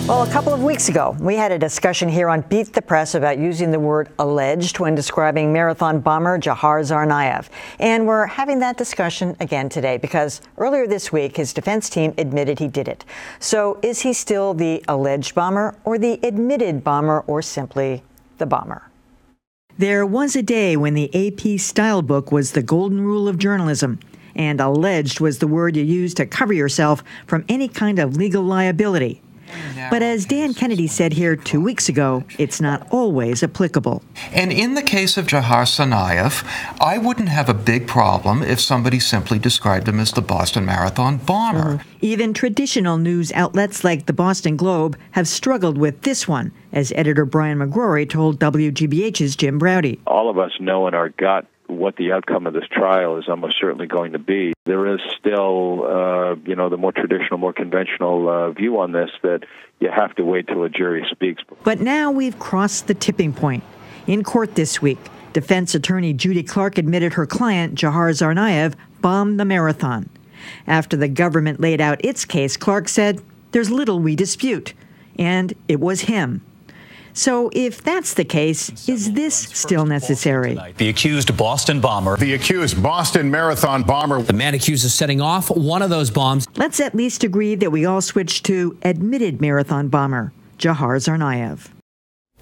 Well, a couple of weeks ago, we had a discussion here on Beat the Press about using the word alleged when describing marathon bomber Dzhokhar Tsarnaev. And we're having that discussion again today because earlier this week, his defense team admitted he did it. So is he still the alleged bomber or the admitted bomber or simply the bomber? There was a day when the AP style book was the golden rule of journalism, and alleged was the word you used to cover yourself from any kind of legal liability. But as Dan Kennedy said here 2 weeks ago, it's not always applicable. And in the case of Dzhokhar Tsarnaev, I wouldn't have a big problem if somebody simply described him as the Boston Marathon bomber. Even traditional news outlets like the Boston Globe have struggled with this one, as editor Brian McGrory told WGBH's Jim Braude. All of us know in our gut what the outcome of this trial is almost certainly going to be. There is still, the more traditional, more conventional view on this that you have to wait till a jury speaks. But now we've crossed the tipping point. In court this week, defense attorney Judy Clark admitted her client, Dzhokhar Tsarnaev, bombed the marathon. After the government laid out its case, Clark said, "There's little we dispute," and it was him. So if that's the case, is this still necessary? The accused Boston bomber. The accused Boston Marathon bomber. The man accused of setting off one of those bombs. Let's at least agree that we all switch to admitted marathon bomber, Dzhokhar Tsarnaev.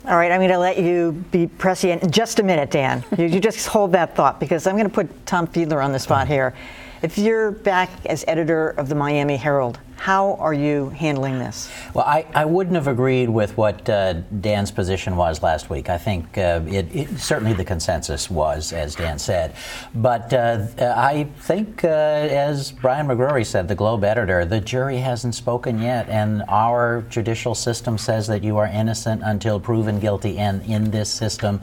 All right, I'm going to let you be prescient in just a minute, Dan. You just hold that thought, because I'm going to put Tom Fiedler on the spot here. If you're back as editor of the Miami Herald, how are you handling this? Well, I wouldn't have agreed with what Dan's position was last week. I think it certainly the consensus was, as Dan said. But I think, as Brian McGrory said, the Globe editor, the jury hasn't spoken yet. And our judicial system says that you are innocent until proven guilty. And in this system,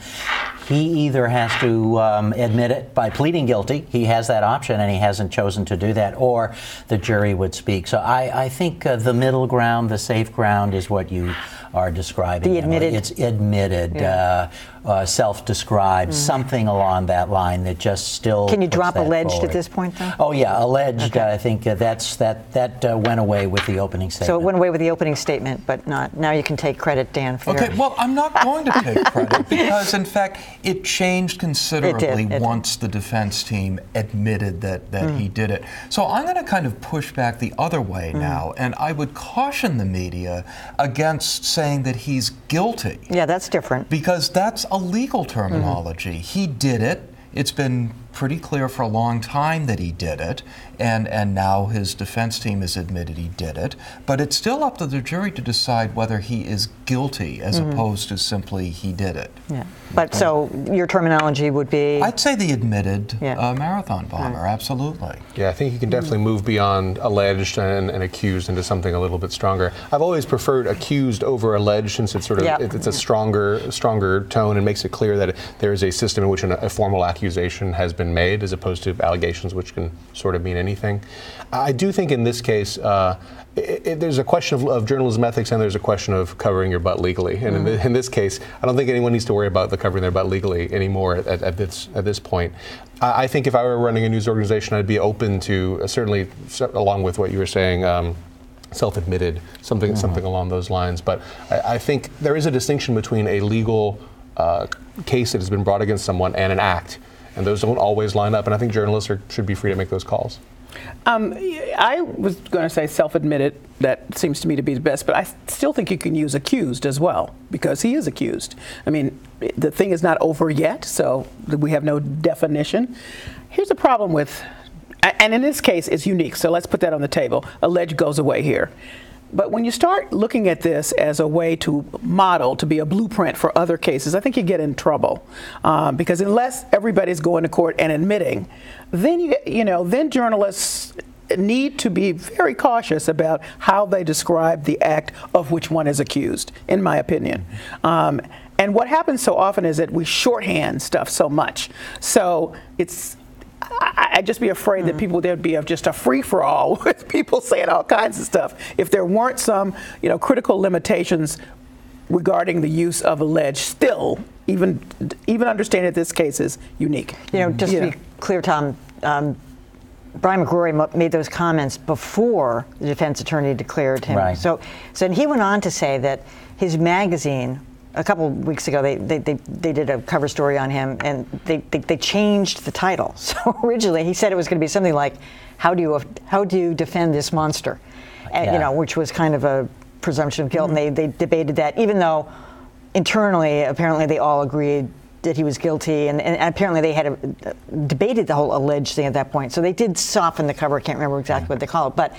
he either has to admit it by pleading guilty. He has that option, and he hasn't chosen to do that, or the jury would speak. So I think the middle ground, the safe ground, is what you are describing. The admitted. It's admitted, self-described, something along that line that just still. Can you drop alleged forward. At this point, though? Oh yeah, alleged. Okay. I think that went away with the opening statement. So it went away with the opening statement, but not now. You can take credit, Dan. For Okay, well, I'm not going to take credit because, in fact, it changed considerably once the defense team admitted that he did it. So I'm going to kind of push back the other way now, and I would caution the media against saying that he's guilty. Yeah, that's different. Because that's a legal terminology. He did it. It's been pretty clear for a long time that he did it, and now his defense team has admitted he did it. But it's still up to the jury to decide whether he is guilty as opposed to simply he did it. Yeah. But so your terminology would be? I'd say the admitted marathon bomber, absolutely. Yeah, I think you can definitely move beyond alleged and accused into something a little bit stronger. I've always preferred accused over alleged, since it's sort of it's a stronger tone and makes it clear that there is a system in which a formal accusation has been made, as opposed to allegations, which can sort of mean anything. I do think in this case, there's a question of journalism ethics, and there's a question of covering your butt legally. And in this case, I don't think anyone needs to worry about the covering their butt legally anymore at this point. I think if I were running a news organization, I'd be open to certainly, along with what you were saying, self-admitted, something along those lines. But I think there is a distinction between a legal case that has been brought against someone and an act. And those don't always line up, and I think journalists should be free to make those calls. I was going to say self-admitted. That seems to me to be the best, but I still think you can use accused as well, because he is accused. I mean, the thing is not over yet, so we have no definition. Here's the problem with, and in this case, it's unique, so let's put that on the table. Alleged goes away here. But when you start looking at this as a way to model, to be a blueprint for other cases, I think you get in trouble. Because unless everybody's going to court and admitting, then then journalists need to be very cautious about how they describe the act of which one is accused, in my opinion. And what happens so often is that we shorthand stuff so much. So I'd just be afraid that there'd be just a free-for-all with people saying all kinds of stuff if there weren't some, critical limitations regarding the use of alleged. Still, even understanding that this case is unique. Just to be clear, Tom, Brian McCrory made those comments before the defense attorney declared him. Right. So he went on to say that his magazine, a couple of weeks ago, they did a cover story on him, and they changed the title. So originally he said it was going to be something like, "How do you defend this monster?" And, which was kind of a presumption of guilt, and they debated that, even though internally apparently they all agreed that he was guilty, and apparently they had debated the whole alleged thing at that point. So they did soften the cover. I can't remember exactly what they call it, but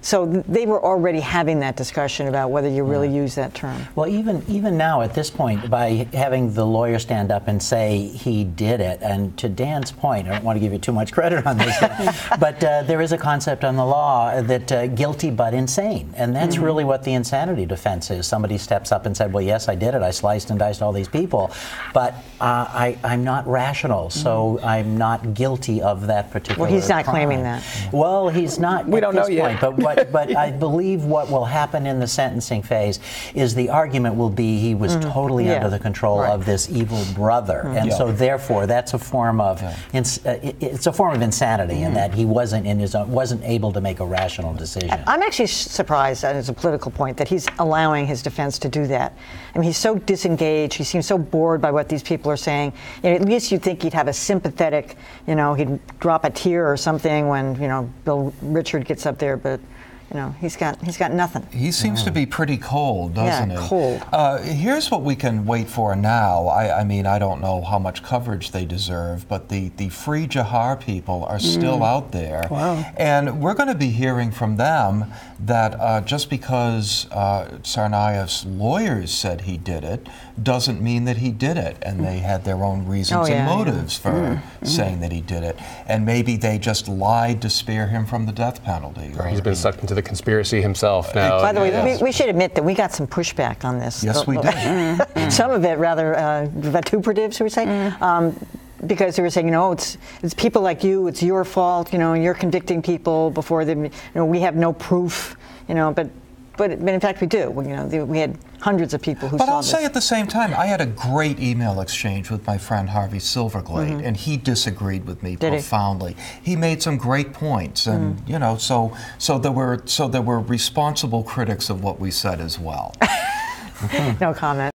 so they were already having that discussion about whether you really use that term. Well, even now at this point, by having the lawyer stand up and say he did it, and to Dan's point, I don't want to give you too much credit on this, but there is a concept on the law that guilty but insane, and that's really what the insanity defense is. Somebody steps up and said, well, yes, I did it. I sliced and diced all these people, but I'm not rational, so I'm not guilty of that particular Well, he's not crime. claiming that. Well, he's not We at don't this know yet. point, but I believe what will happen in the sentencing phase is the argument will be he was totally under the control of this evil brother, and so therefore that's a form of it's a form of insanity in that he wasn't able to make a rational decision. I'm actually surprised, as a political point, that he's allowing his defense to do that. I mean, he's so disengaged. He seems so bored by what these people are saying. At least you'd think he'd have a sympathetic, he'd drop a tear or something when Bill Richard gets up there, but he's got nothing. He seems to be pretty cold, doesn't he? Yeah, cold. Here's what we can wait for now. I mean, I don't know how much coverage they deserve, but the Free Dzhokhar people are still out there. Wow. And we're going to be hearing from them that just because Tsarnaev's lawyers said he did it doesn't mean that he did it. And they had their own reasons and motives for saying that he did it. And maybe they just lied to spare him from the death penalty. Or he's been sucked into the conspiracy himself now. By the way, we should admit that we got some pushback on this. Yes, we did. Some of it rather vituperative, should we say? Because they were saying, it's people like you, it's your fault, you're convicting people before them, we have no proof, but in fact we do. We had hundreds of people who saw this. But I'll say at the same time, I had a great email exchange with my friend Harvey Silverglade, and he disagreed with me profoundly. He made some great points, and so there were responsible critics of what we said as well. No comment.